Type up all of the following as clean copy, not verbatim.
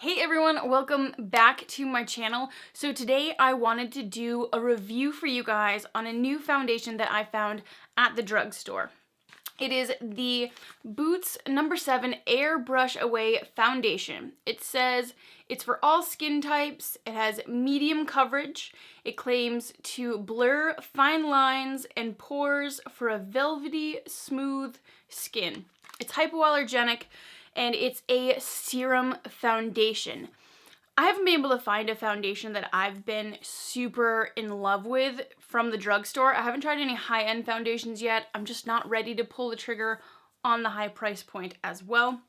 Hey everyone, welcome back to my channel. So today I wanted to do a review for you guys on a new foundation that I found at the drugstore. It is the Boots No7 Airbrush Away Foundation. It says it's for all skin types, it has medium coverage, it claims to blur fine lines and pores for a velvety, smooth skin. It's hypoallergenic, and it's a serum foundation. I haven't been able to find a foundation that I've been super in love with from the drugstore. I haven't tried any high-end foundations yet. I'm just not ready to pull the trigger on the high price point as well.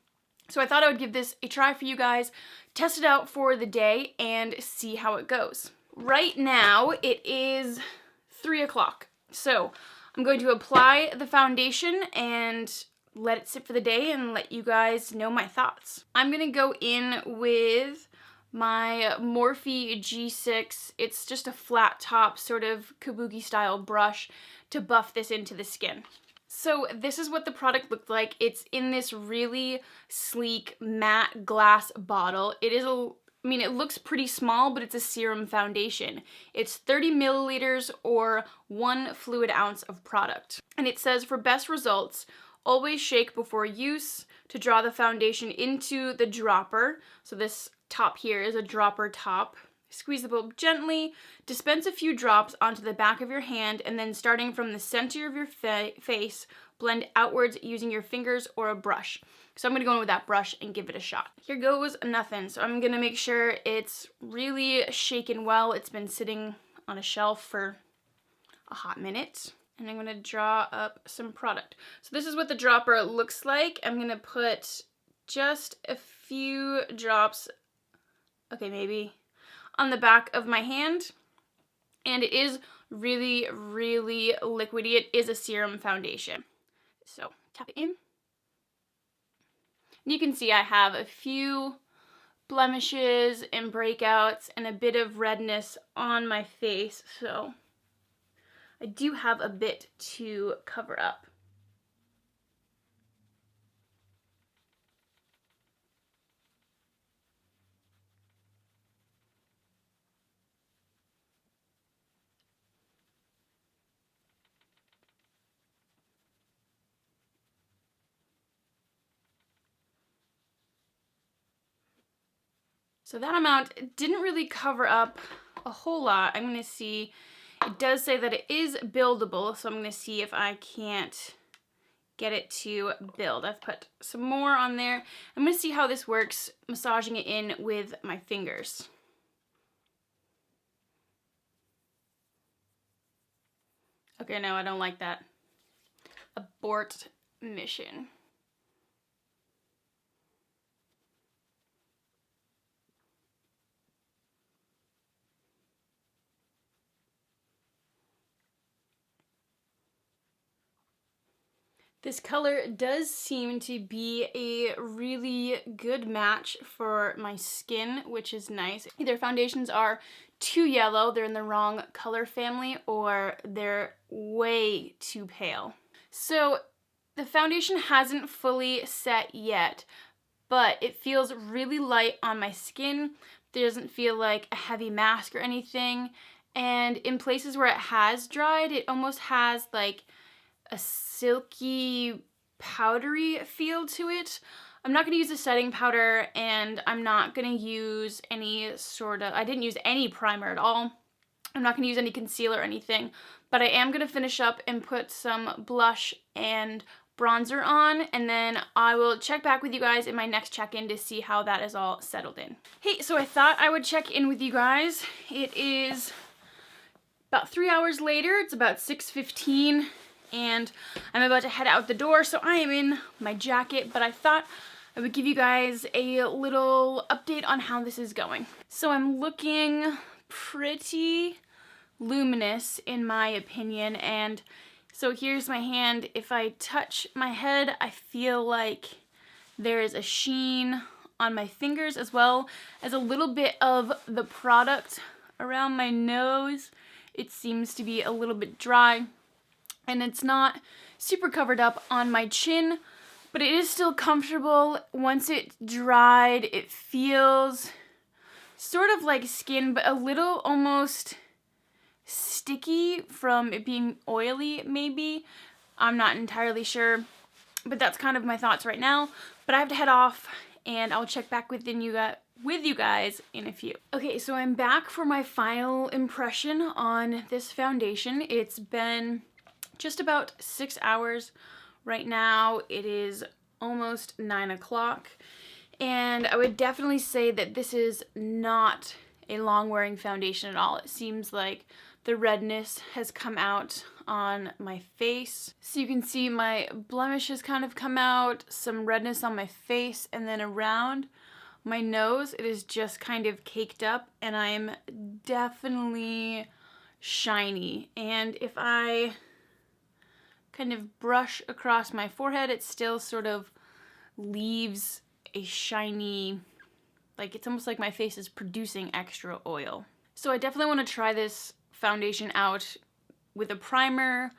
So I thought I would give this a try for you guys, test it out for the day, and see how it goes. Right now, it is 3 o'clock. So I'm going to apply the foundation and let it sit for the day and let you guys know my thoughts. I'm gonna go in with my Morphe G6. It's just a flat top, sort of kabuki style brush to buff this into the skin. So this is what the product looked like. It's in this really sleek matte glass bottle. It looks pretty small, but it's a serum foundation. It's 30 milliliters or 1 fluid ounce of product. And it says for best results, always shake before use to draw the foundation into the dropper. So this top here is a dropper top. Squeeze the bulb gently, dispense a few drops onto the back of your hand, and then starting from the center of your face, blend outwards using your fingers or a brush. So I'm gonna go in with that brush and give it a shot. Here goes nothing. So I'm gonna make sure it's really shaken well. It's been sitting on a shelf for a hot minute. And I'm gonna draw up some product. So this is what the dropper looks like. I'm gonna put just a few drops, okay, maybe, on the back of my hand. And it is really, really liquidy. It is a serum foundation. So tap it in. And you can see I have a few blemishes and breakouts and a bit of redness on my face, so I do have a bit to cover up. So that amount didn't really cover up a whole lot. I'm gonna see, it does say that it is buildable, so I'm gonna see if I can't get it to build. I've put some more on there. I'm gonna see how this works, massaging it in with my fingers. Okay, no, I don't like that. Abort mission. This color does seem to be a really good match for my skin, which is nice. Either foundations are too yellow, they're in the wrong color family, or they're way too pale. So the foundation hasn't fully set yet, but it feels really light on my skin. It doesn't feel like a heavy mask or anything. And in places where it has dried, it almost has like a silky, powdery feel to it. I'm not going to use a setting powder, and I'm not going to use any I didn't use any primer at all. I'm not going to use any concealer or anything, but I am going to finish up and put some blush and bronzer on, and then I will check back with you guys in my next check-in to see how that is all settled in. Hey, so I thought I would check in with you guys. It is about 3 hours later. It's about 6:15. And I'm about to head out the door, so I am in my jacket, but I thought I would give you guys a little update on how this is going. So I'm looking pretty luminous in my opinion, and so here's my hand. If I touch my head, I feel like there is a sheen on my fingers, as well as a little bit of the product around my nose. It seems to be a little bit dry. And it's not super covered up on my chin, but it is still comfortable. Once it dried, it feels sort of like skin, but a little almost sticky from it being oily, maybe. I'm not entirely sure, but that's kind of my thoughts right now. But I have to head off, and I'll check back with you guys in a few. Okay, so I'm back for my final impression on this foundation. It's been just about 6 hours. Right now it is almost 9 o'clock, and I would definitely say that this is not a long-wearing foundation at all. It seems like the redness has come out on my face. So you can see my blemishes kind of come out, some redness on my face, and then around my nose it is just kind of caked up, and I'm definitely shiny. And if I kind of brush across my forehead, it still sort of leaves a shiny, like it's almost like my face is producing extra oil. So I definitely want to try this foundation out with a primer,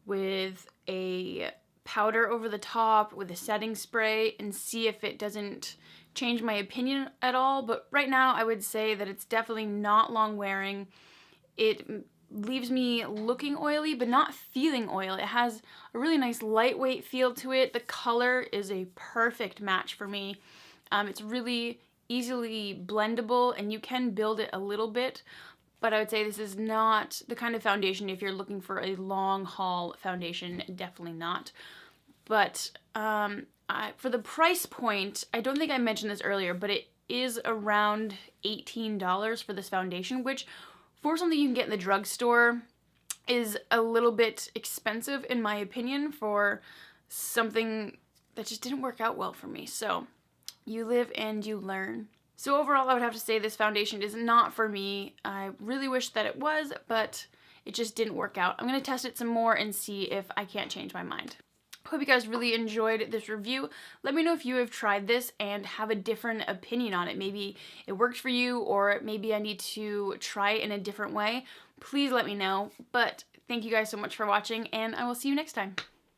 with a powder over the top, with a setting spray, and see if it doesn't change my opinion at all. But right now I would say that it's definitely not long wearing. It leaves me looking oily but not feeling oil. It has a really nice lightweight feel to it. The color is a perfect match for me. It's really easily blendable, and you can build it a little bit, but I would say this is not the kind of foundation if you're looking for a long haul foundation. Definitely not. But for the price point, I don't think I mentioned this earlier, but it is around $18 for this foundation, which for something you can get in the drugstore is a little bit expensive in my opinion for something that just didn't work out well for me. So you live and you learn. So overall, I would have to say this foundation is not for me. I really wish that it was, but it just didn't work out. I'm going to test it some more and see if I can't change my mind. Hope you guys really enjoyed this review. Let me know if you have tried this and have a different opinion on it. Maybe it worked for you, or maybe I need to try it in a different way. Please let me know. But thank you guys so much for watching, and I will see you next time.